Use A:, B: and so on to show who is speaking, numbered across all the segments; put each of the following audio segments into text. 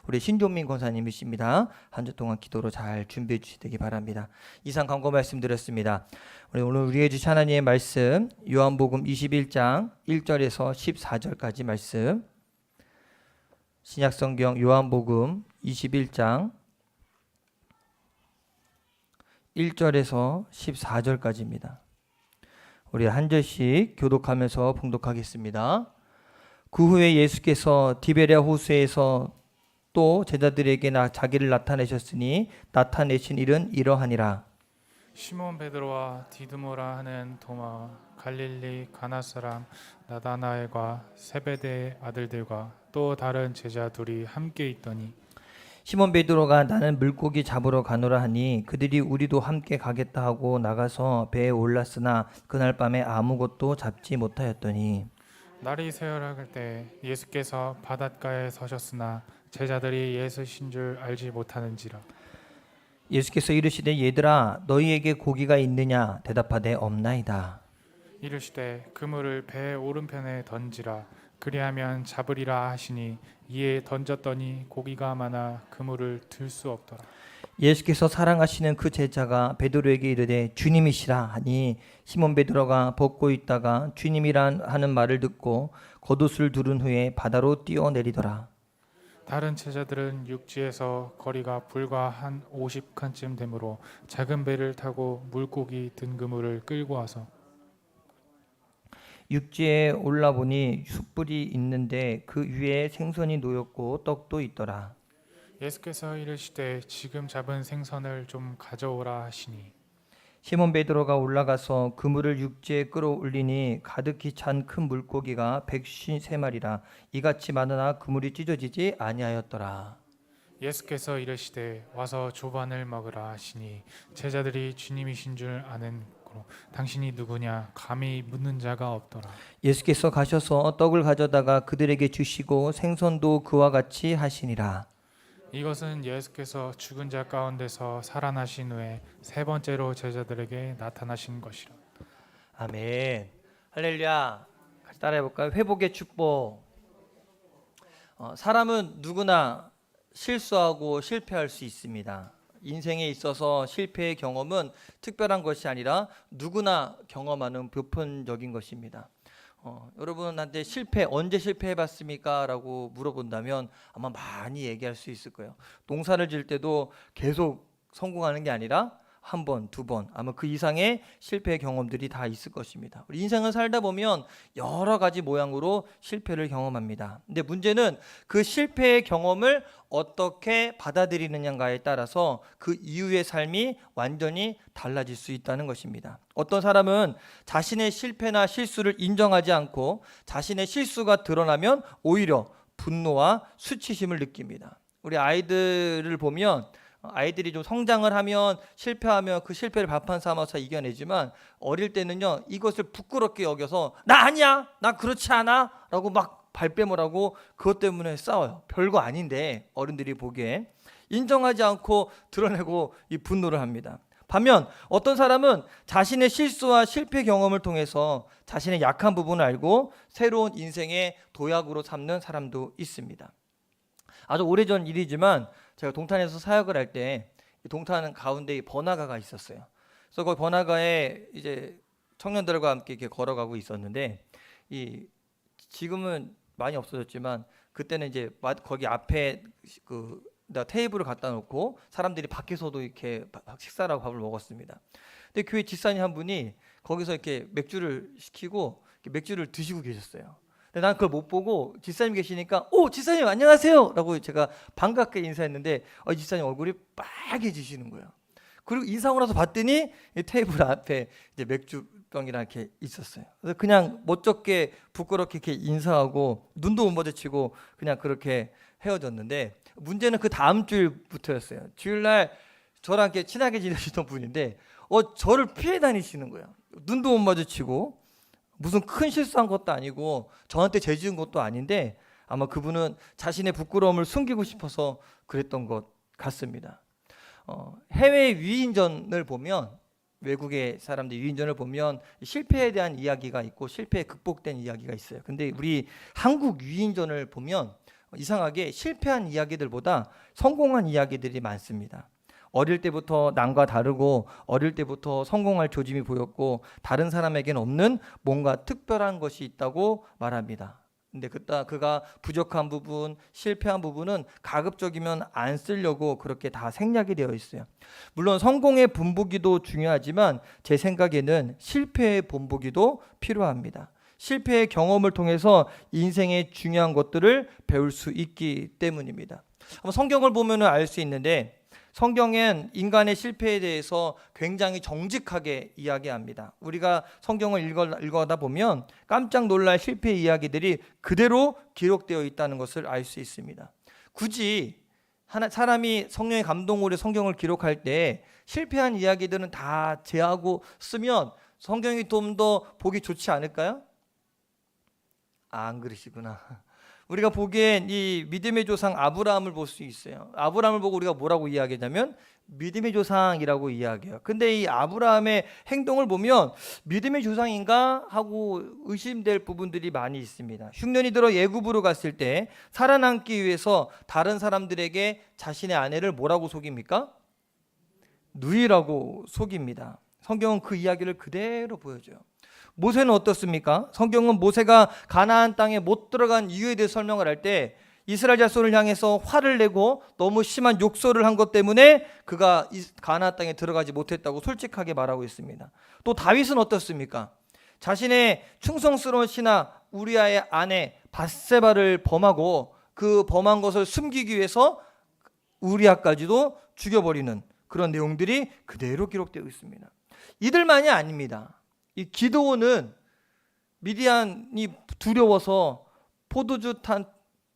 A: 우리 신종민 권사님이십니다. 한 주 동안 기도로 잘 준비해 주시기 바랍니다. 이상 강고 말씀드렸습니다. 오늘 우리에게 주신 하나님의 말씀 요한복음 21장 1절에서 14절까지 말씀, 신약성경 요한복음 21장 1절에서 14절까지입니다. 우리 한 절씩 교독하면서 봉독하겠습니다. 그 후에 예수께서 디베랴 호수에서 또 제자들에게 자기를 나타내셨으니 나타내신 일은 이러하니라.
B: 시몬 베드로와 디드모라 하는 도마, 갈릴리 가나 사람 나다나엘과 세베대의 아들들과 또 다른 제자 둘이 함께 있더니
A: 시몬 베드로가 나는 물고기 잡으러 가노라 하니 그들이 우리도 함께 가겠다 하고 나가서 배에 올랐으나 그날 밤에 아무것도 잡지 못하였더니
B: 날이 새어갈 때 예수께서 바닷가에 서셨으나 제자들이 예수신 줄 알지 못하는지라.
A: 예수께서 이르시되 얘들아 너희에게 고기가 있느냐 대답하되 없나이다.
B: 이르시되 그물을 배 오른편에 던지라. 그리하면 잡으리라 하시니 이에 던졌더니 고기가 많아 그물을 들 수 없더라.
A: 예수께서 사랑하시는 그 제자가 베드로에게 이르되 주님이시라 하니 시몬 베드로가 벗고 있다가 주님이란 하는 말을 듣고 겉옷을 두른 후에 바다로 뛰어내리더라.
B: 다른 제자들은 육지에서 거리가 불과 한 50칸쯤 되므로 작은 배를 타고 물고기 든 그물을 끌고 와서
A: 육지에 올라보니 숯불이 있는데 그 위에 생선이 놓였고 떡도 있더라.
B: 예수께서 이르시되 지금 잡은 생선을 좀 가져오라 하시니
A: 시몬 베드로가 올라가서 그물을 육지에 끌어올리니 가득히 찬 큰 물고기가 153마리라 이같이 많으나 그물이 찢어지지 아니하였더라.
B: 예수께서 이르시되 와서 조반을 먹으라 하시니 제자들이 주님이신 줄 아는 고로 당신이 누구냐 감히 묻는 자가 없더라.
A: 예수께서 가셔서 떡을 가져다가 그들에게 주시고 생선도 그와 같이 하시니라.
B: 이것은 예수께서 죽은 자 가운데서 살아나신 후에 세 번째로 제자들에게 나타나신 것이라.
A: 아멘. 할렐루야. 같이 따라해 볼까요? 회복의 축복. 사람은 누구나 실수하고 실패할 수 있습니다. 인생에 있어서 실패의 경험은 특별한 것이 아니라 누구나 경험하는 보편적인 것입니다. 여러분한테 언제 실패해봤습니까? 라고 물어본다면 아마 많이 얘기할 수 있을 거예요. 농사를 지을 때도 계속 성공하는 게 아니라 한 번, 두 번, 아마 그 이상의 실패의 경험들이 다 있을 것입니다. 우리 인생을 살다 보면 여러 가지 모양으로 실패를 경험합니다. 근데 문제는 그 실패의 경험을 어떻게 받아들이느냐에 따라서 그 이후의 삶이 완전히 달라질 수 있다는 것입니다. 어떤 사람은 자신의 실패나 실수를 인정하지 않고 자신의 실수가 드러나면 오히려 분노와 수치심을 느낍니다. 우리 아이들을 보면 아이들이 좀 성장을 하면 실패하면 그 실패를 발판 삼아서 이겨내지만 어릴 때는요 이것을 부끄럽게 여겨서 나 아니야 나 그렇지 않아 라고 막 발뺌을 하고 그것 때문에 싸워요. 별거 아닌데 어른들이 보기에 인정하지 않고 드러내고 이 분노를 합니다. 반면 어떤 사람은 자신의 실수와 실패 경험을 통해서 자신의 약한 부분을 알고 새로운 인생의 도약으로 삼는 사람도 있습니다. 아주 오래전 일이지만 제가 동탄에서 사역을 할 때 동탄 가운데 번화가가 있었어요. 그래서 그 번화가에 이제 청년들과 함께 이렇게 걸어가고 있었는데 지금은 많이 없어졌지만 그때는 이제 거기 앞에 그 테이블을 갖다 놓고 사람들이 밖에서도 이렇게 식사라고 밥을 먹었습니다. 근데 교회 집사님 한 분이 거기서 이렇게 맥주를 시키고 맥주를 드시고 계셨어요. 근데 난 그걸 못 보고 집사님 계시니까 집사님 안녕하세요 라고 제가 반갑게 인사했는데 집사님 얼굴이 빨개지시는 거예요. 그리고 인사하고 나서 봤더니 테이블 앞에 이제 맥주병이랑 이렇게 있었어요. 그래서 그냥 멋쩍게 부끄럽게 이렇게 인사하고 눈도 못 마주치고 그냥 그렇게 헤어졌는데 문제는 그 다음 주일부터였어요. 주일날 저랑 이렇게 친하게 지내시던 분인데 저를 피해 다니시는 거예요. 눈도 못 마주치고 무슨 큰 실수한 것도 아니고 저한테 죄 지은 것도 아닌데 아마 그분은 자신의 부끄러움을 숨기고 싶어서 그랬던 것 같습니다. 해외 위인전을 보면 외국의 사람들 위인전을 보면 실패에 대한 이야기가 있고 실패에 극복된 이야기가 있어요. 근데 우리 한국 위인전을 보면 이상하게 실패한 이야기들보다 성공한 이야기들이 많습니다. 어릴 때부터 남과 다르고 어릴 때부터 성공할 조짐이 보였고 다른 사람에게는 없는 뭔가 특별한 것이 있다고 말합니다. 근데 그가 부족한 부분, 실패한 부분은 가급적이면 안 쓰려고 그렇게 다 생략이 되어 있어요. 물론 성공의 본보기도 중요하지만 제 생각에는 실패의 본보기도 필요합니다. 실패의 경험을 통해서 인생의 중요한 것들을 배울 수 있기 때문입니다. 한번 성경을 보면 알 수 있는데 성경엔 인간의 실패에 대해서 굉장히 정직하게 이야기합니다. 우리가 성경을 읽어다 보면 깜짝 놀랄 실패 이야기들이 그대로 기록되어 있다는 것을 알 수 있습니다. 굳이 사람이 성령의 감동으로 성경을 기록할 때 실패한 이야기들은 다 제하고 쓰면 성경이 좀 더 보기 좋지 않을까요? 안 그러시구나. 우리가 보기엔 이 믿음의 조상 아브라함을 볼 수 있어요. 아브라함을 보고 우리가 뭐라고 이야기하냐면 믿음의 조상이라고 이야기해요. 근데 이 아브라함의 행동을 보면 믿음의 조상인가 하고 의심될 부분들이 많이 있습니다. 흉년이 들어 애굽으로 갔을 때 살아남기 위해서 다른 사람들에게 자신의 아내를 뭐라고 속입니까? 누이라고 속입니다. 성경은 그 이야기를 그대로 보여줘요. 모세는 어떻습니까? 성경은 모세가 가나안 땅에 못 들어간 이유에 대해 설명을 할 때 이스라엘 자손을 향해서 화를 내고 너무 심한 욕설을 한 것 때문에 그가 가나안 땅에 들어가지 못했다고 솔직하게 말하고 있습니다. 또 다윗은 어떻습니까? 자신의 충성스러운 신하 우리아의 아내 밧세바를 범하고 그 범한 것을 숨기기 위해서 우리아까지도 죽여버리는 그런 내용들이 그대로 기록되어 있습니다. 이들만이 아닙니다. 이 기드온은 미디안이 두려워서 포도주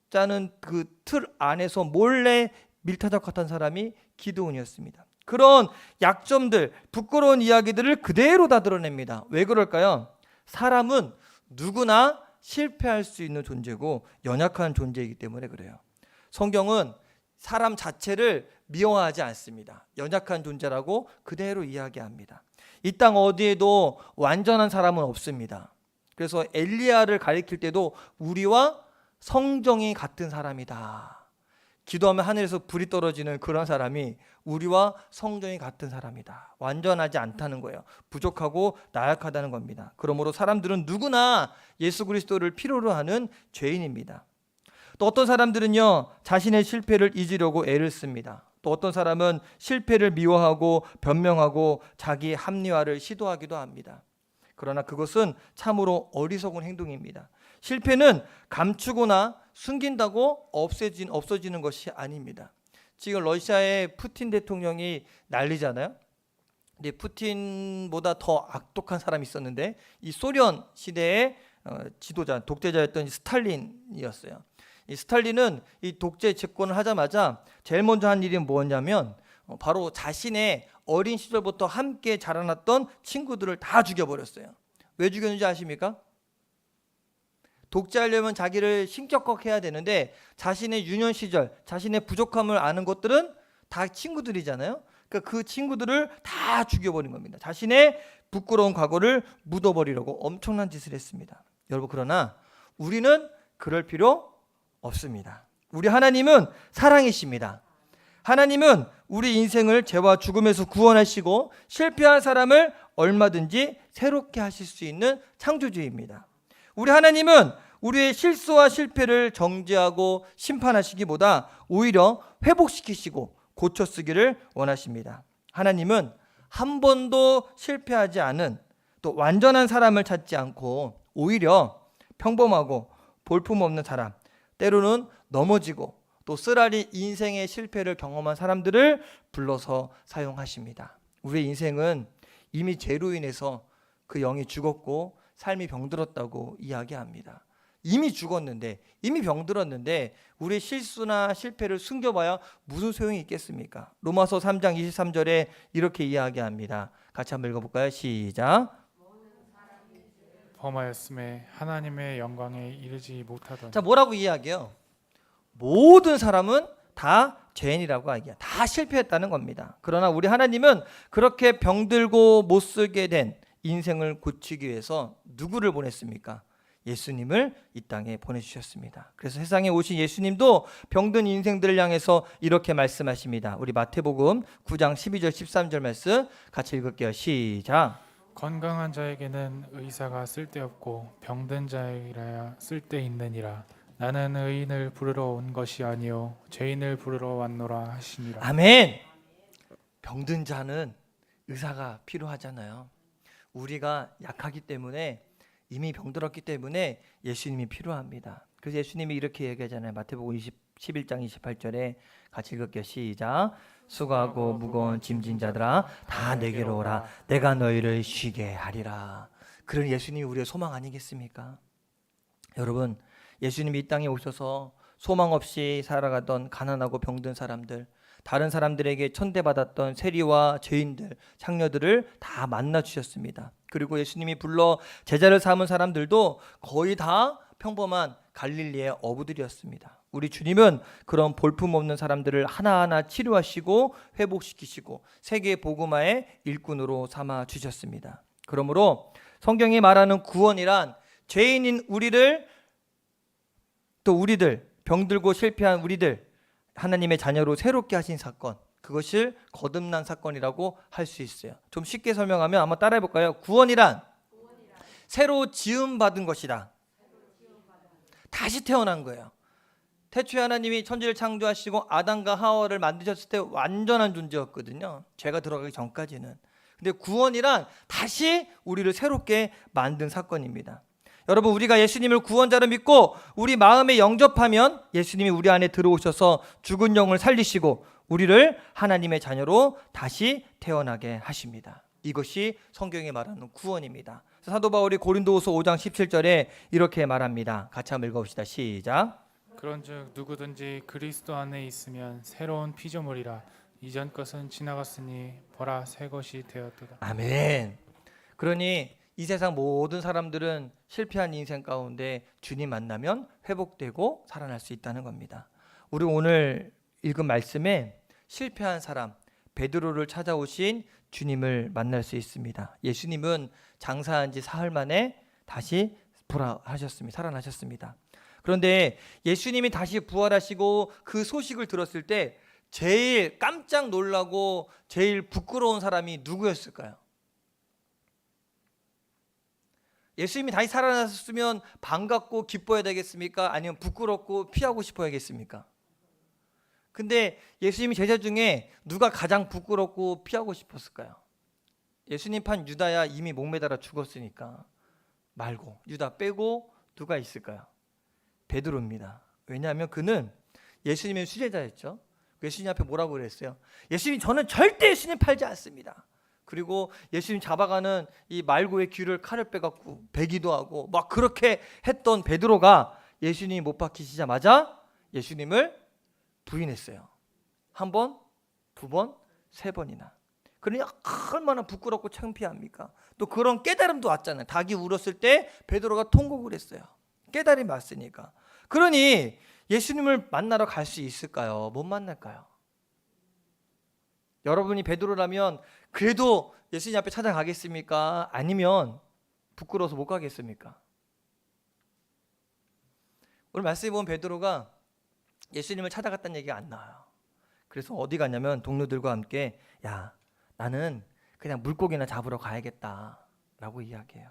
A: 짜는 그 틀 안에서 몰래 밀타작했던 사람이 기드온이었습니다. 그런 약점들, 부끄러운 이야기들을 그대로 다 드러냅니다. 왜 그럴까요? 사람은 누구나 실패할 수 있는 존재고 연약한 존재이기 때문에 그래요. 성경은 사람 자체를 미워하지 않습니다. 연약한 존재라고 그대로 이야기합니다. 이 땅 어디에도 완전한 사람은 없습니다. 그래서 엘리야를 가리킬 때도 우리와 성정이 같은 사람이다. 기도하면 하늘에서 불이 떨어지는 그런 사람이 우리와 성정이 같은 사람이다. 완전하지 않다는 거예요. 부족하고 나약하다는 겁니다. 그러므로 사람들은 누구나 예수 그리스도를 필요로 하는 죄인입니다. 또 어떤 사람들은요, 자신의 실패를 잊으려고 애를 씁니다. 또 어떤 사람은 실패를 미워하고 변명하고 자기 합리화를 시도하기도 합니다. 그러나 그것은 참으로 어리석은 행동입니다. 실패는 감추거나 숨긴다고 없어지는 것이 아닙니다. 지금 러시아의 푸틴 대통령이 난리잖아요. 근데 푸틴보다 더 악독한 사람이 있었는데 이 소련 시대의 지도자, 독재자였던 스탈린이었어요. 이 스탈린은 이 독재 집권을 하자마자 제일 먼저 한 일이 뭐였냐면 바로 자신의 어린 시절부터 함께 자라났던 친구들을 다 죽여버렸어요. 왜 죽였는지 아십니까? 독재하려면 자기를 신격화해야 되는데 자신의 유년 시절, 자신의 부족함을 아는 것들은 다 친구들이잖아요. 그러니까 그 친구들을 다 죽여버린 겁니다. 자신의 부끄러운 과거를 묻어버리려고 엄청난 짓을 했습니다. 여러분, 그러나 우리는 그럴 필요 없습니다. 우리 하나님은 사랑이십니다. 하나님은 우리 인생을 죄와 죽음에서 구원하시고 실패한 사람을 얼마든지 새롭게 하실 수 있는 창조주입니다. 우리 하나님은 우리의 실수와 실패를 정죄하고 심판하시기보다 오히려 회복시키시고 고쳐 쓰기를 원하십니다. 하나님은 한 번도 실패하지 않은 또 완전한 사람을 찾지 않고 오히려 평범하고 볼품없는 사람, 때로는 넘어지고 또 쓰라리 인생의 실패를 경험한 사람들을 불러서 사용하십니다. 우리의 인생은 이미 죄로 인해서 그 영이 죽었고 삶이 병들었다고 이야기합니다. 이미 죽었는데, 이미 병들었는데 우리의 실수나 실패를 숨겨봐야 무슨 소용이 있겠습니까? 로마서 3장 23절에 이렇게 이야기합니다. 같이 한번 읽어볼까요? 시작.
B: 범하였음에 하나님의 영광에 이르지 못하더니.
A: 자, 뭐라고 이야기해요? 모든 사람은 다 죄인이라고 이야기해요. 다 실패했다는 겁니다. 그러나 우리 하나님은 그렇게 병들고 못 쓰게 된 인생을 고치기 위해서 누구를 보냈습니까? 예수님을 이 땅에 보내주셨습니다. 그래서 세상에 오신 예수님도 병든 인생들을 향해서 이렇게 말씀하십니다. 우리 마태복음 9장 12절 13절 말씀 같이 읽을게요. 시작.
B: 건강한 자에게는 의사가 쓸데없고 병든 자에게야 쓸데있느니라. 나는 의인을 부르러 온 것이 아니요 죄인을 부르러 왔노라 하시니라.
A: 아멘. 병든 자는 의사가 필요하잖아요. 우리가 약하기 때문에 이미 병들었기 때문에 예수님이 필요합니다. 그래서 예수님이 이렇게 얘기하잖아요. 마태복음 11장 28절에 같이 읽을게요. 시작. 수고하고 무거운 짐진 자들아 다 내게로 오라. 내가 너희를 쉬게 하리라. 그런 예수님이 우리의 소망 아니겠습니까? 여러분, 예수님이 이 땅에 오셔서 소망 없이 살아가던 가난하고 병든 사람들, 다른 사람들에게 천대받았던 세리와 죄인들, 창녀들을 다 만나 주셨습니다. 그리고 예수님이 불러 제자를 삼은 사람들도 거의 다 평범한 갈릴리의 어부들이었습니다. 우리 주님은 그런 볼품없는 사람들을 하나하나 치료하시고 회복시키시고 세계 복음화의 일꾼으로 삼아 주셨습니다. 그러므로 성경이 말하는 구원이란 죄인인 우리를, 또 우리들, 병들고 실패한 우리들 하나님의 자녀로 새롭게 하신 사건, 그것을 거듭난 사건이라고 할 수 있어요. 좀 쉽게 설명하면 한번 따라해 볼까요? 구원이란 새로 지음받은 것이다. 다시 태어난 거예요. 태초에 하나님이 천지를 창조하시고 아담과 하와를 만드셨을 때 완전한 존재였거든요. 죄가 들어가기 전까지는. 근데 구원이란 다시 우리를 새롭게 만든 사건입니다. 여러분, 우리가 예수님을 구원자로 믿고 우리 마음에 영접하면 예수님이 우리 안에 들어오셔서 죽은 영을 살리시고 우리를 하나님의 자녀로 다시 태어나게 하십니다. 이것이 성경이 말하는 구원입니다. 사도 바울이 고린도후서 5장 17절에 이렇게 말합니다. 같이 한번 읽어봅시다. 시작.
B: 그런즉 누구든지 그리스도 안에 있으면 새로운 피조물이라. 이전 것은 지나갔으니 보라 새 것이 되었도다.
A: 아멘. 그러니 이 세상 모든 사람들은 실패한 인생 가운데 주님 만나면 회복되고 살아날 수 있다는 겁니다. 우리 오늘 읽은 말씀에 실패한 사람 베드로를 찾아오신 주님을 만날 수 있습니다. 예수님은 장사한 지 사흘 만에 다시 부활하셨습니다. 살아나셨습니다. 그런데 예수님이 다시 부활하시고 그 소식을 들었을 때 제일 깜짝 놀라고 제일 부끄러운 사람이 누구였을까요? 예수님이 다시 살아났으면 반갑고 기뻐야 되겠습니까? 아니면 부끄럽고 피하고 싶어야겠습니까? 근데 예수님이 제자 중에 누가 가장 부끄럽고 피하고 싶었을까요? 예수님 판 유다야 이미 목매달아 죽었으니까 말고 유다 빼고 누가 있을까요? 베드로입니다. 왜냐하면 그는 예수님의 수제자였죠. 예수님 앞에 뭐라고 그랬어요? 예수님, 저는 절대 예수님 팔지 않습니다. 그리고 예수님 잡아가는 이 말고의 귀를 칼을 빼갖고 베기도 하고 막 그렇게 했던 베드로가 예수님이 못 박히시자마자 예수님을 부인했어요. 한 번, 두 번, 세 번이나. 그러니 얼마나 부끄럽고 창피합니까? 또 그런 깨달음도 왔잖아요. 닭이 울었을 때 베드로가 통곡을 했어요. 깨달음이 왔으니까. 그러니 예수님을 만나러 갈 수 있을까요? 못 만날까요? 여러분이 베드로라면 그래도 예수님 앞에 찾아가겠습니까? 아니면 부끄러워서 못 가겠습니까? 오늘 말씀에 보면 베드로가 예수님을 찾아갔다는 얘기가 안 나와요. 그래서 어디 갔냐면 동료들과 함께 야, 나는 그냥 물고기나 잡으러 가야겠다 라고 이야기해요.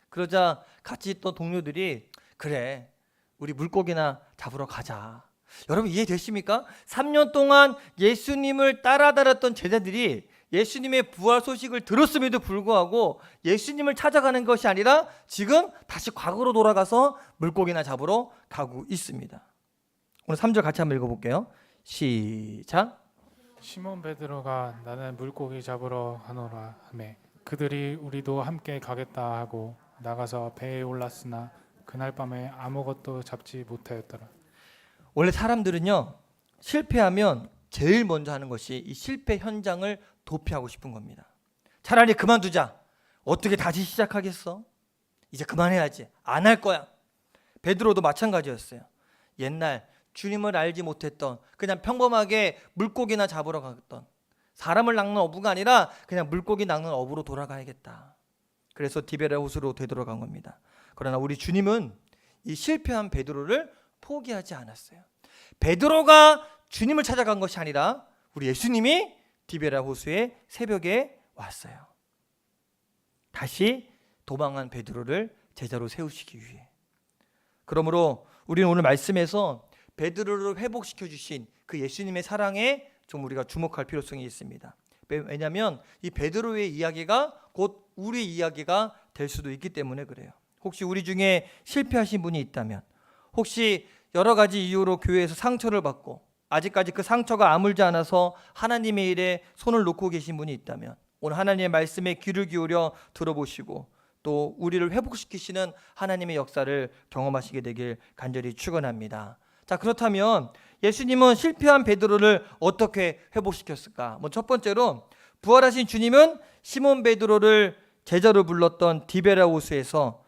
A: 그러자 같이 있던 동료들이 그래, 우리 물고기나 잡으러 가자. 여러분 이해되십니까? 3년 동안 예수님을 따라다녔던 제자들이 예수님의 부활 소식을 들었음에도 불구하고 예수님을 찾아가는 것이 아니라 지금 다시 과거로 돌아가서 물고기나 잡으러 가고 있습니다. 오늘 3절 같이 한번 읽어볼게요. 시작.
B: 시몬 베드로가 나는 물고기 잡으러 가노라 하매 그들이 우리도 함께 가겠다 하고 나가서 배에 올랐으나 그날 밤에 아무것도 잡지 못하였더라.
A: 원래 사람들은요, 실패하면 제일 먼저 하는 것이 이 실패 현장을 도피하고 싶은 겁니다. 차라리 그만두자. 어떻게 다시 시작하겠어? 이제 그만해야지. 안 할 거야. 베드로도 마찬가지였어요. 옛날 주님을 알지 못했던 그냥 평범하게 물고기나 잡으러 갔던 사람을 낚는 어부가 아니라 그냥 물고기 낚는 어부로 돌아가야겠다. 그래서 디베랴 호수로 되돌아간 겁니다. 그러나 우리 주님은 이 실패한 베드로를 포기하지 않았어요. 베드로가 주님을 찾아간 것이 아니라 우리 예수님이 디베라 호수의 새벽에 왔어요. 다시 도망한 베드로를 제자로 세우시기 위해. 그러므로 우리는 오늘 말씀에서 베드로를 회복시켜 주신 그 예수님의 사랑에 좀 우리가 주목할 필요성이 있습니다. 왜냐하면 이 베드로의 이야기가 곧 우리 이야기가 될 수도 있기 때문에 그래요. 혹시 우리 중에 실패하신 분이 있다면, 혹시 여러 가지 이유로 교회에서 상처를 받고 아직까지 그 상처가 아물지 않아서 하나님의 일에 손을 놓고 계신 분이 있다면 오늘 하나님의 말씀에 귀를 기울여 들어보시고 또 우리를 회복시키시는 하나님의 역사를 경험하시게 되길 간절히 축원합니다. 자, 그렇다면 예수님은 실패한 베드로를 어떻게 회복시켰을까? 첫 번째로 부활하신 주님은 시몬 베드로를 제자로 불렀던 디베라 호수에서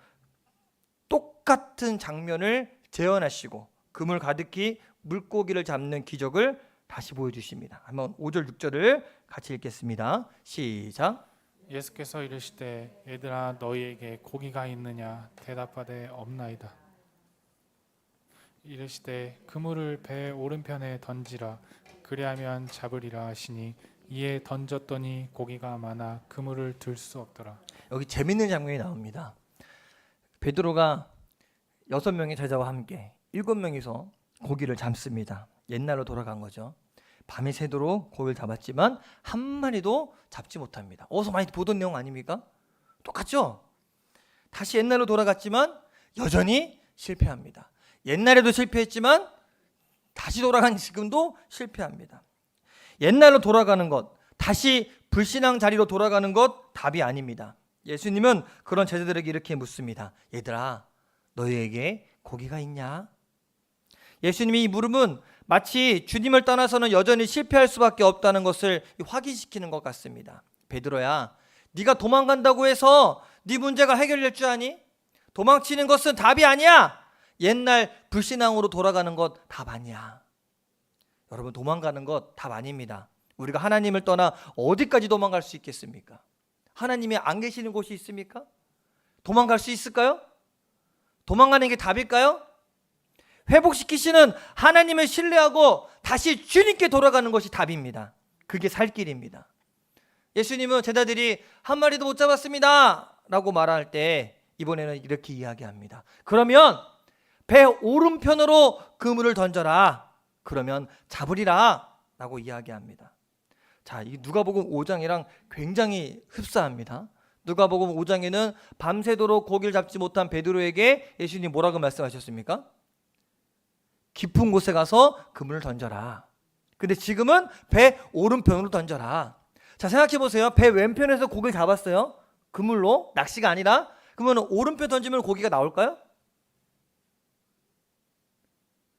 A: 똑같은 장면을 재현하시고 그물 가득히 물고기를 잡는 기적을 다시 보여주십니다. 한번 5절 6절을 같이 읽겠습니다. 시작.
B: 예수께서 이르시되 얘들아 너희에게 고기가 있느냐 대답하되 없나이다. 이르시되 그물을 배 오른편에 던지라 그리하면 잡으리라 하시니 이에 던졌더니 고기가 많아 그물을 들 수 없더라.
A: 여기 재밌는 장면이 나옵니다. 베드로가 6명의 제자와 함께 7명이서 고기를 잡습니다. 옛날로 돌아간 거죠. 밤이 새도록 고기를 잡았지만 한 마리도 잡지 못합니다. 어디서 많이 보던 내용 아닙니까? 똑같죠? 다시 옛날로 돌아갔지만 여전히 실패합니다. 옛날에도 실패했지만 다시 돌아간 지금도 실패합니다. 옛날로 돌아가는 것, 다시 불신앙 자리로 돌아가는 것 답이 아닙니다. 예수님은 그런 제자들에게 이렇게 묻습니다. 얘들아, 너희에게 고기가 있냐? 예수님이 이 물음은 마치 주님을 떠나서는 여전히 실패할 수밖에 없다는 것을 확인시키는 것 같습니다. 베드로야, 네가 도망간다고 해서 네 문제가 해결될 줄 아니? 도망치는 것은 답이 아니야. 옛날 불신앙으로 돌아가는 것 답 아니야. 여러분, 도망가는 것 답 아닙니다. 우리가 하나님을 떠나 어디까지 도망갈 수 있겠습니까? 하나님이 안 계시는 곳이 있습니까? 도망갈 수 있을까요? 도망가는 게 답일까요? 회복시키시는 하나님을 신뢰하고 다시 주님께 돌아가는 것이 답입니다. 그게 살 길입니다. 예수님은 제자들이 한 마리도 못 잡았습니다 라고 말할 때 이번에는 이렇게 이야기합니다. 그러면 배 오른편으로 그물을 던져라. 그러면 잡으리라 라고 이야기합니다. 자, 이 누가복음 5장이랑 굉장히 흡사합니다. 누가복음 5장에는 밤새도록 고기를 잡지 못한 베드로에게 예수님이 뭐라고 말씀하셨습니까? 깊은 곳에 가서 그물을 던져라. 근데 지금은 배 오른편으로 던져라. 자, 생각해 보세요. 배 왼편에서 고기를 잡았어요. 그물로, 낚시가 아니라. 그러면 오른편 던지면 고기가 나올까요?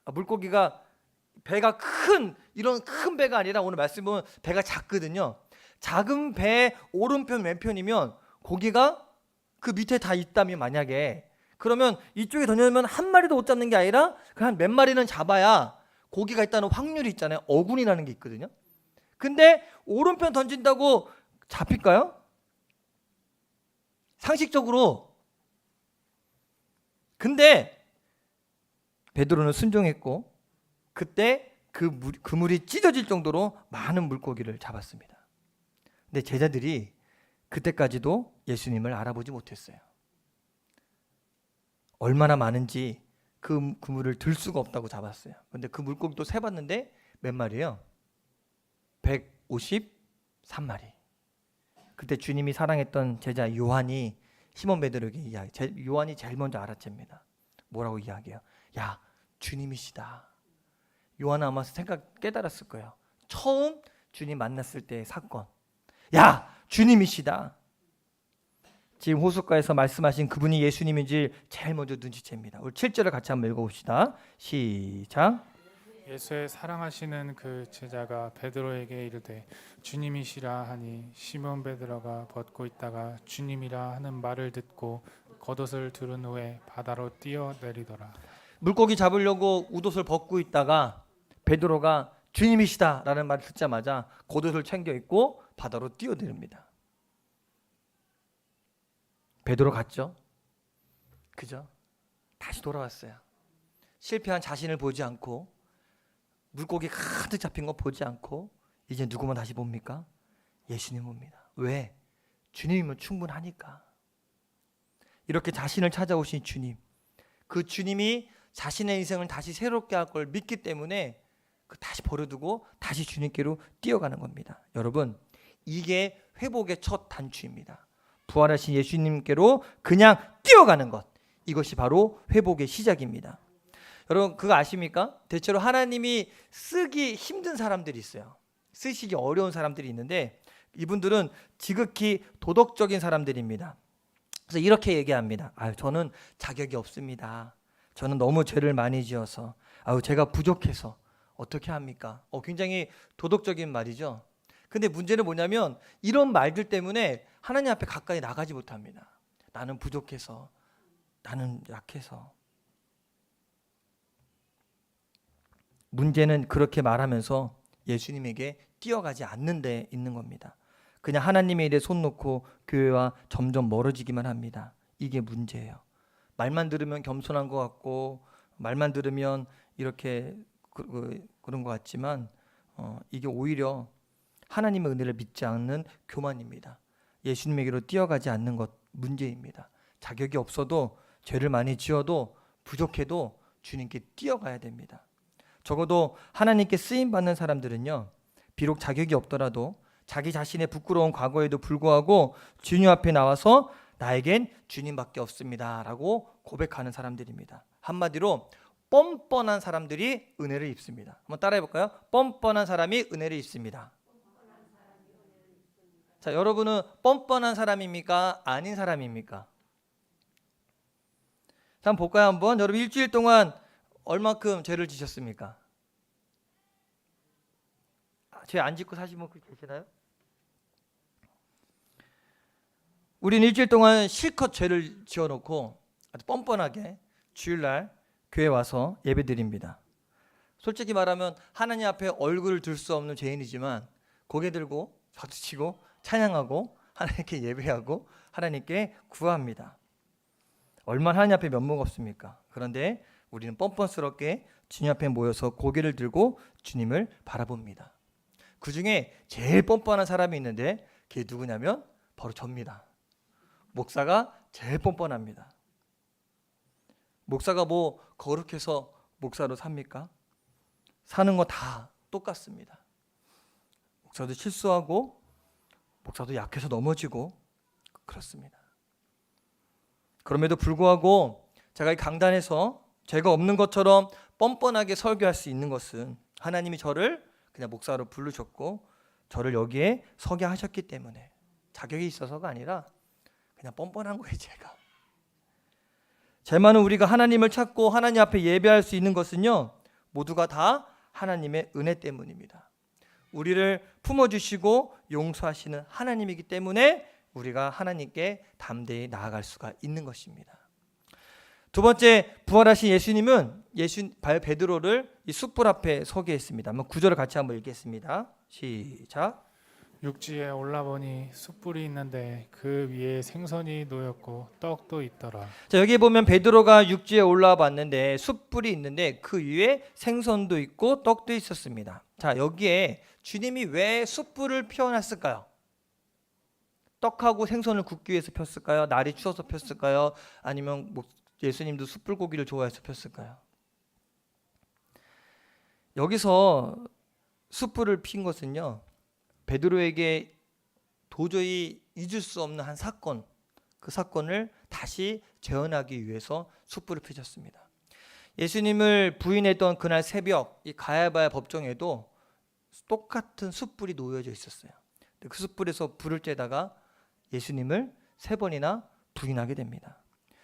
A: 물고기가, 배가 이런 큰 배가 아니라 오늘 말씀 보면 배가 작거든요. 작은 배 오른편 왼편이면 고기가 그 밑에 다 있다면 만약에, 그러면 이쪽에 던져면 한 마리도 못 잡는 게 아니라 한 몇 마리는 잡아야 고기가 있다는 확률이 있잖아요. 어군이라는 게 있거든요. 근데 오른편 던진다고 잡힐까요? 상식적으로. 근데 베드로는 순종했고 그때 그물이 찢어질 정도로 많은 물고기를 잡았습니다. 근데 제자들이 그때까지도 예수님을 알아보지 못했어요. 얼마나 많은지 그 그물을 들 수가 없다고 잡았어요. 근데 그 물고기도 세봤는데 몇 마리예요? 153마리. 그때 주님이 사랑했던 제자 요한이 시몬 베드로에게 이야기, 요한이 제일 먼저 알아챕니다. 뭐라고 이야기해요? 야, 주님이시다. 요한은 아마 깨달았을 거예요. 처음 주님 만났을 때의 사건. 야, 주님이시다. 지금 호숫가에서 말씀하신 그분이 예수님인지 제일 먼저 눈치챕니다. 우리 7절을 같이 한번 읽어봅시다. 시작.
B: 예수의 사랑하시는 그 제자가 베드로에게 이르되 주님이시라 하니 시몬 베드로가 벗고 있다가 주님이라 하는 말을 듣고 겉옷을 두른 후에 바다로 뛰어내리더라.
A: 물고기 잡으려고 웃옷을 벗고 있다가 베드로가 주님이시다라는 말을 듣자마자 겉옷을 챙겨 입고 바다로 뛰어내립니다. 베드로 갔죠. 그죠? 다시 돌아왔어요. 실패한 자신을 보지 않고 물고기 가득 잡힌 거 보지 않고 이제 누구만 다시 봅니까? 예수님 봅니다. 왜? 주님이면 충분하니까. 이렇게 자신을 찾아오신 주님, 그 주님이 자신의 인생을 다시 새롭게 할 걸 믿기 때문에 다시 버려두고 다시 주님께로 뛰어가는 겁니다. 여러분, 이게 회복의 첫 단추입니다. 부활하신 예수님께로 그냥 뛰어가는 것, 이것이 바로 회복의 시작입니다. 여러분, 그거 아십니까? 대체로 하나님이 쓰기 힘든 사람들이 있어요. 쓰시기 어려운 사람들이 있는데 이분들은 지극히 도덕적인 사람들입니다. 그래서 이렇게 얘기합니다. 저는 자격이 없습니다. 저는 너무 죄를 많이 지어서, 제가 부족해서 어떻게 합니까? 굉장히 도덕적인 말이죠. 근데 문제는 뭐냐면 이런 말들 때문에 하나님 앞에 가까이 나가지 못합니다. 나는 부족해서, 나는 약해서. 문제는 그렇게 말하면서 예수님에게 뛰어가지 않는 데 있는 겁니다. 그냥 하나님의 일에 손 놓고 교회와 점점 멀어지기만 합니다. 이게 문제예요. 말만 들으면 겸손한 것 같고 말만 들으면 이렇게 그런 것 같지만 이게 오히려 하나님의 은혜를 믿지 않는 교만입니다. 예수님에게로 뛰어가지 않는 것 문제입니다. 자격이 없어도 죄를 많이 지어도 부족해도 주님께 뛰어가야 됩니다. 적어도 하나님께 쓰임받는 사람들은요, 비록 자격이 없더라도 자기 자신의 부끄러운 과거에도 불구하고 주님 앞에 나와서 나에겐 주님밖에 없습니다 라고 고백하는 사람들입니다. 한마디로 뻔뻔한 사람들이 은혜를 입습니다. 한번 따라해 볼까요? 뻔뻔한 사람이 은혜를 입습니다. 자, 여러분은 뻔뻔한 사람입니까? 아닌 사람입니까? 자, 한번 볼까요? 한번. 여러분 일주일 동안 얼마큼 죄를 지셨습니까? 죄 안 짓고 사신 분 계시나요? 우리는 일주일 동안 실컷 죄를 지어놓고 아주 뻔뻔하게 주일날 교회 와서 예배드립니다. 솔직히 말하면 하나님 앞에 얼굴을 들 수 없는 죄인이지만 고개 들고 박수치고 찬양하고 하나님께 예배하고 하나님께 구합니다. 얼마나 하나님 앞에 면목 없습니까? 그런데 우리는 뻔뻔스럽게 주님 앞에 모여서 고개를 들고 주님을 바라봅니다. 그 중에 제일 뻔뻔한 사람이 있는데 그게 누구냐면 바로 접니다. 목사가 제일 뻔뻔합니다. 목사가 뭐 거룩해서 목사로 삽니까? 사는 거 다 똑같습니다. 목사도 실수하고 목사도 약해서 넘어지고 그렇습니다. 그럼에도 불구하고 제가 이 강단에서 죄가 없는 것처럼 뻔뻔하게 설교할 수 있는 것은 하나님이 저를 그냥 목사로 부르셨고 저를 여기에 서게 하셨기 때문에 자격이 있어서가 아니라 그냥 뻔뻔한 거예요. 제만은 우리가 하나님을 찾고 하나님 앞에 예배할 수 있는 것은요, 모두가 다 하나님의 은혜 때문입니다. 우리를 품어주시고 용서하시는 하나님이기 때문에 우리가 하나님께 담대히 나아갈 수가 있는 것입니다. 두 번째, 부활하신 예수님은 베드로를 이 숯불 앞에 서게 했습니다. 한번 구절을 같이 한번 읽겠습니다. 시작.
B: 육지에 올라보니 숯불이 있는데 그 위에 생선이 놓였고 떡도 있더라.
A: 자, 여기 보면 베드로가 육지에 올라와 봤는데 숯불이 있는데 그 위에 생선도 있고 떡도 있었습니다. 자, 여기에 주님이 왜 숯불을 피워놨을까요? 떡하고 생선을 굽기 위해서 폈을까요? 날이 추워서 폈을까요? 아니면 예수님도 숯불고기를 좋아해서 폈을까요? 여기서 숯불을 핀 것은요, 베드로에게 도저히 잊을 수 없는 한 사건, 그 사건을 다시 재현하기 위해서 숯불을 피셨습니다. 예수님을 부인했던 그날 새벽, 이 가야바의 법정에도 똑같은 숯불이 놓여져 있었어요. 그 숯불에서 불을 쬐다가 예수님을 3번이나 부인하게 됩니다.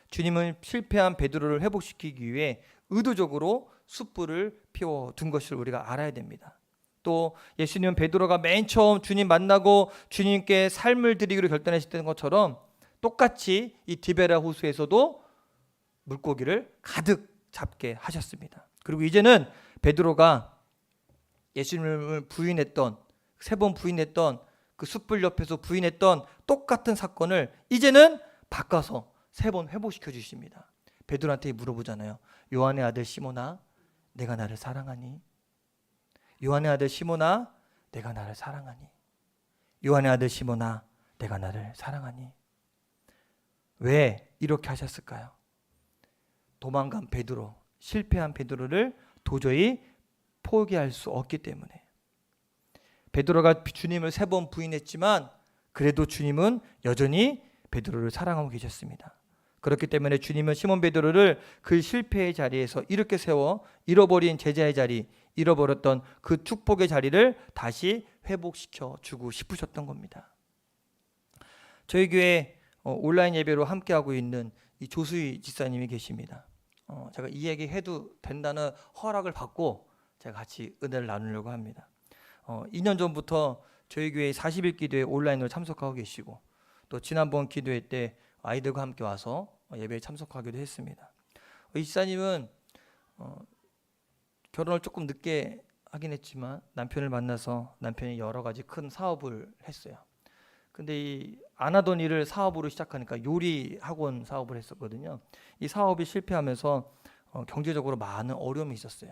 A: 주님은 실패한 베드로를 회복시키기 위해 의도적으로 숯불을 피워둔 것을 우리가 알아야 됩니다. 또 예수님은 베드로가 맨 처음 주님 만나고 주님께 삶을 드리기로 결단하셨던 것처럼 똑같이 이 디베라 호수에서도 물고기를 가득 잡게 하셨습니다. 그리고 이제는 베드로가 예수님을 부인했던 3번 부인했던 그 숯불 옆에서 부인했던 똑같은 사건을 이제는 바꿔서 3번 회복시켜 주십니다. 베드로한테 물어보잖아요. 요한의 아들 시몬아, 내가 나를 사랑하니? 요한의 아들 시몬아, 내가 나를 사랑하니? 요한의 아들 시몬아, 내가 나를 사랑하니? 왜 이렇게 하셨을까요? 도망간 베드로, 실패한 베드로를 도저히 포기할 수 없기 때문에. 베드로가 주님을 3번 부인했지만 그래도 주님은 여전히 베드로를 사랑하고 계셨습니다. 그렇기 때문에 주님은 시몬 베드로를 그 실패의 자리에서 이렇게 세워 잃어버린 제자의 자리, 잃어버렸던 그 축복의 자리를 다시 회복시켜 주고 싶으셨던 겁니다. 저희 교회 온라인 예배로 함께하고 있는 이 조수희 집사님이 계십니다. 제가 이 얘기 해도 된다는 허락을 받고 제가 같이 은혜를 나누려고 합니다. 2년 전부터 저희 교회 40일 기도에 온라인으로 참석하고 계시고 또 지난번 기도회 때 아이들과 함께 와서 예배에 참석하기도 했습니다. 이 집사님은 결혼을 조금 늦게 하긴 했지만 남편을 만나서 남편이 여러 가지 큰 사업을 했어요. 근데 이 안 하던 일을 사업으로 시작하니까 요리 학원 사업을 했었거든요. 이 사업이 실패하면서 경제적으로 많은 어려움이 있었어요.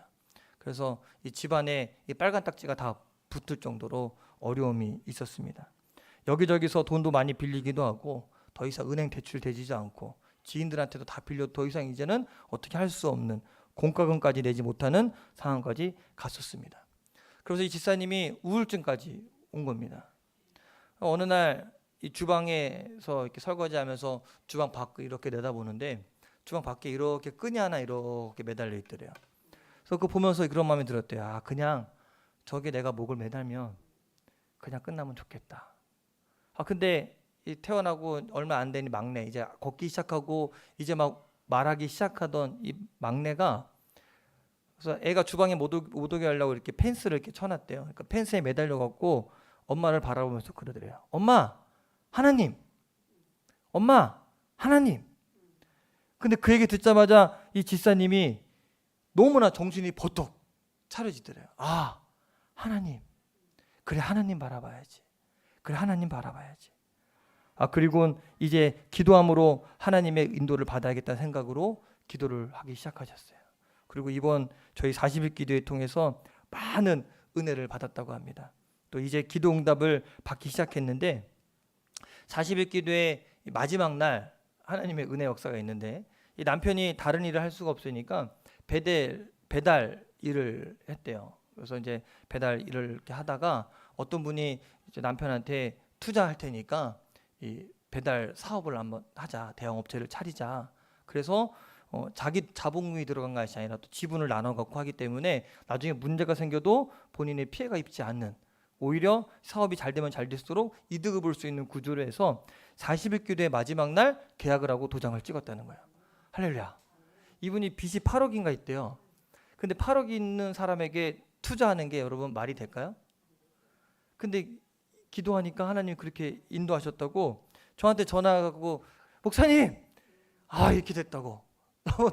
A: 그래서 이 집안에 이 빨간 딱지가 다 붙을 정도로 어려움이 있었습니다. 여기저기서 돈도 많이 빌리기도 하고 더 이상 은행 대출 되지도 않고 지인들한테도 다 빌려 더 이상 이제는 어떻게 할 수 없는 공과금까지 내지 못하는 상황까지 갔었습니다. 그래서 이 집사님이 우울증까지 온 겁니다. 어느 날 이 주방에서 이렇게 설거지하면서 주방 밖을 이렇게 내다보는데 주방 밖에 이렇게 끈이 하나 이렇게 매달려 있더래요. 그래서 그거 보면서 그런 마음이 들었대요. 아, 그냥 저게 내가 목을 매달면 그냥 끝나면 좋겠다. 아, 근데 이 태어나고 얼마 안 된 막내, 이제 걷기 시작하고 이제 막 말하기 시작하던 이 막내가, 그래서 애가 주방에 못 오게 하려고 이렇게 펜스를 이렇게 쳐놨대요. 그러니까 펜스에 매달려 갖고 엄마를 바라보면서 그러더래요. 엄마, 하나님. 엄마, 하나님. 근데 그 얘기 듣자마자 이 집사님이 너무나 정신이 버떡 차려지더래요. 아, 하나님. 그래, 하나님 바라봐야지. 그래, 하나님 바라봐야지. 아, 그리고 이제 기도함으로 하나님의 인도를 받아야겠다는 생각으로 기도를 하기 시작하셨어요. 그리고 이번 저희 40일 기도회 통해서 많은 은혜를 받았다고 합니다. 또 이제 기도 응답을 받기 시작했는데 40일 기도회 마지막 날 하나님의 은혜 역사가 있는데 이 남편이 다른 일을 할 수가 없으니까 배달 일을 했대요. 그래서 이제 배달 일을 이렇게 하다가 어떤 분이 이제 남편한테 투자할 테니까 이 배달 사업을 한번 하자, 대형 업체를 차리자. 그래서 자기 자본금이 들어간 것이 아니라 또 지분을 나눠 갖고 하기 때문에 나중에 문제가 생겨도 본인의 피해가 입지 않는, 오히려 사업이 잘 되면 잘 될수록 이득을 볼 수 있는 구조로 해서 40일 기도의 마지막 날 계약을 하고 도장을 찍었다는 거예요. 할렐루야. 이분이 빚이 8억인가 있대요. 근데 8억이 있는 사람에게 투자하는 게 여러분 말이 될까요? 근데 기도하니까 하나님이 그렇게 인도하셨다고 저한테 전화하고 목사님, 아, 이렇게 됐다고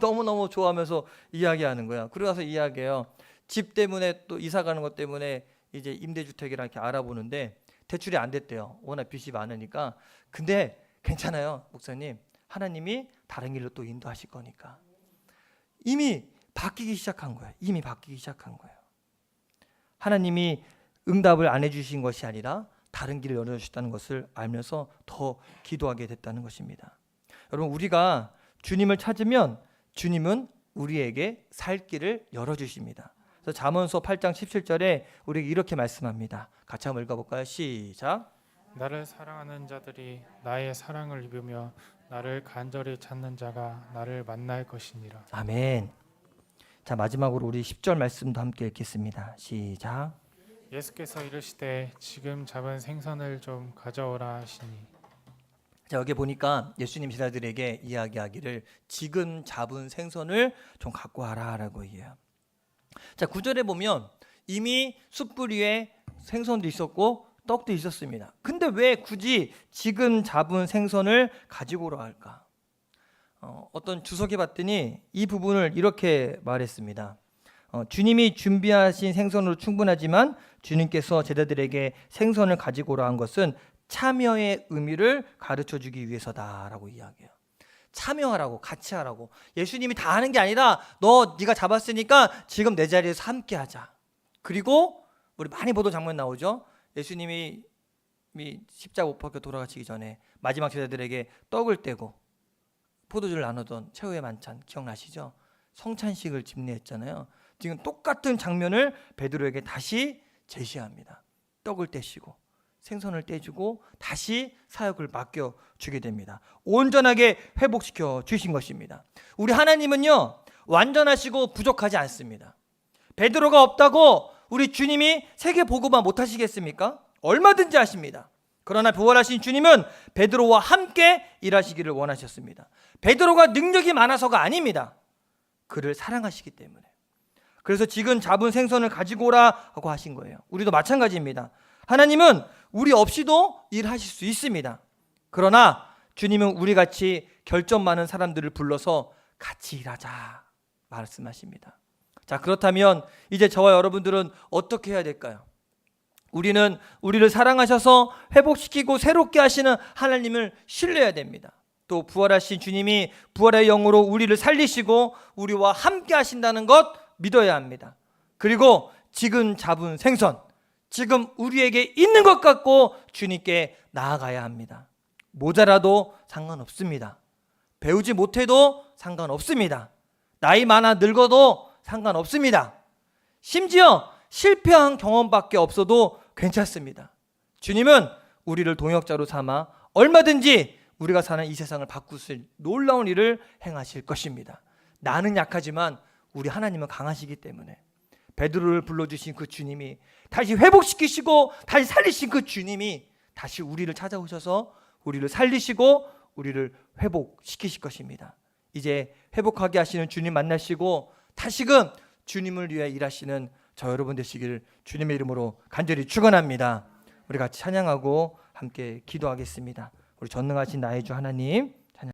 A: 너무너무 좋아하면서 이야기하는 거야. 그러고 나서 이야기해요. 집 때문에 또 이사 가는 것 때문에 이제 임대주택이랑 이렇게 알아보는데 대출이 안 됐대요. 워낙 빚이 많으니까. 근데 괜찮아요, 목사님. 하나님이 다른 길로 또 인도하실 거니까. 이미 바뀌기 시작한 거예요. 이미 바뀌기 시작한 거예요. 하나님이 응답을 안 해주신 것이 아니라 다른 길을 열어주셨다는 것을 알면서 더 기도하게 됐다는 것입니다. 여러분, 우리가 주님을 찾으면 주님은 우리에게 살 길을 열어주십니다. 그래서 잠언서 8장 17절에 우리에게 이렇게 말씀합니다. 같이 한번 읽어볼까요? 시작.
B: 나를 사랑하는 자들이 나의 사랑을 입으며 나를 간절히 찾는 자가 나를 만날 것이니라.
A: 아멘. 자, 마지막으로 우리 10절 말씀도 함께 읽겠습니다. 시작.
B: 예수께서 이르시되 지금 잡은 생선을 좀 가져오라 하시니.
A: 자, 여기 보니까 예수님 제자들에게 이야기하기를 지금 잡은 생선을 좀 갖고 와라라고 얘기해요. 자, 9절에 보면 이미 숯불 위에 생선도 있었고 떡도 있었습니다. 근데 왜 굳이 지금 잡은 생선을 가지고 오라 할까? 어떤 주석에 봤더니 이 부분을 이렇게 말했습니다. 주님이 준비하신 생선으로 충분하지만 주님께서 제자들에게 생선을 가지고 오라 한 것은 참여의 의미를 가르쳐 주기 위해서다라고 이야기해요. 참여하라고, 같이 하라고. 예수님이 다 하는 게 아니라 네가 잡았으니까 지금 내 자리에서 함께 하자. 그리고 우리 많이 보던 장면 나오죠. 예수님이 십자가 못 박혀 돌아가시기 전에 마지막 제자들에게 떡을 떼고 포도주를 나누던 최후의 만찬 기억나시죠? 성찬식을 집례했잖아요. 지금 똑같은 장면을 베드로에게 다시 제시합니다. 떡을 떼시고 생선을 떼주고 다시 사역을 맡겨주게 됩니다. 온전하게 회복시켜 주신 것입니다. 우리 하나님은요, 완전하시고 부족하지 않습니다. 베드로가 없다고 우리 주님이 세계 보고만 못하시겠습니까? 얼마든지 하십니다. 그러나 부활하신 주님은 베드로와 함께 일하시기를 원하셨습니다. 베드로가 능력이 많아서가 아닙니다. 그를 사랑하시기 때문에. 그래서 지금 잡은 생선을 가지고 오라 하고 하신 거예요. 우리도 마찬가지입니다. 하나님은 우리 없이도 일하실 수 있습니다. 그러나 주님은 우리같이 결점 많은 사람들을 불러서 같이 일하자 말씀하십니다. 자, 그렇다면 이제 저와 여러분들은 어떻게 해야 될까요? 우리는 우리를 사랑하셔서 회복시키고 새롭게 하시는 하나님을 신뢰해야 됩니다. 또 부활하신 주님이 부활의 영으로 우리를 살리시고 우리와 함께 하신다는 것 믿어야 합니다. 그리고 지금 잡은 생선, 지금 우리에게 있는 것 갖고 주님께 나아가야 합니다. 모자라도 상관없습니다. 배우지 못해도 상관없습니다. 나이 많아 늙어도 상관없습니다. 심지어 실패한 경험밖에 없어도 괜찮습니다. 주님은 우리를 동역자로 삼아 얼마든지 우리가 사는 이 세상을 바꾸실 놀라운 일을 행하실 것입니다. 나는 약하지만 우리 하나님은 강하시기 때문에 베드로를 불러주신 그 주님이 다시 회복시키시고 다시 살리신 그 주님이 다시 우리를 찾아오셔서 우리를 살리시고 우리를 회복시키실 것입니다. 이제 회복하게 하시는 주님 만나시고 다시금 주님을 위해 일하시는 저 여러분 되시기를 주님의 이름으로 간절히 축원합니다. 우리 같이 찬양하고 함께 기도하겠습니다. 우리 전능하신 나의 주 하나님,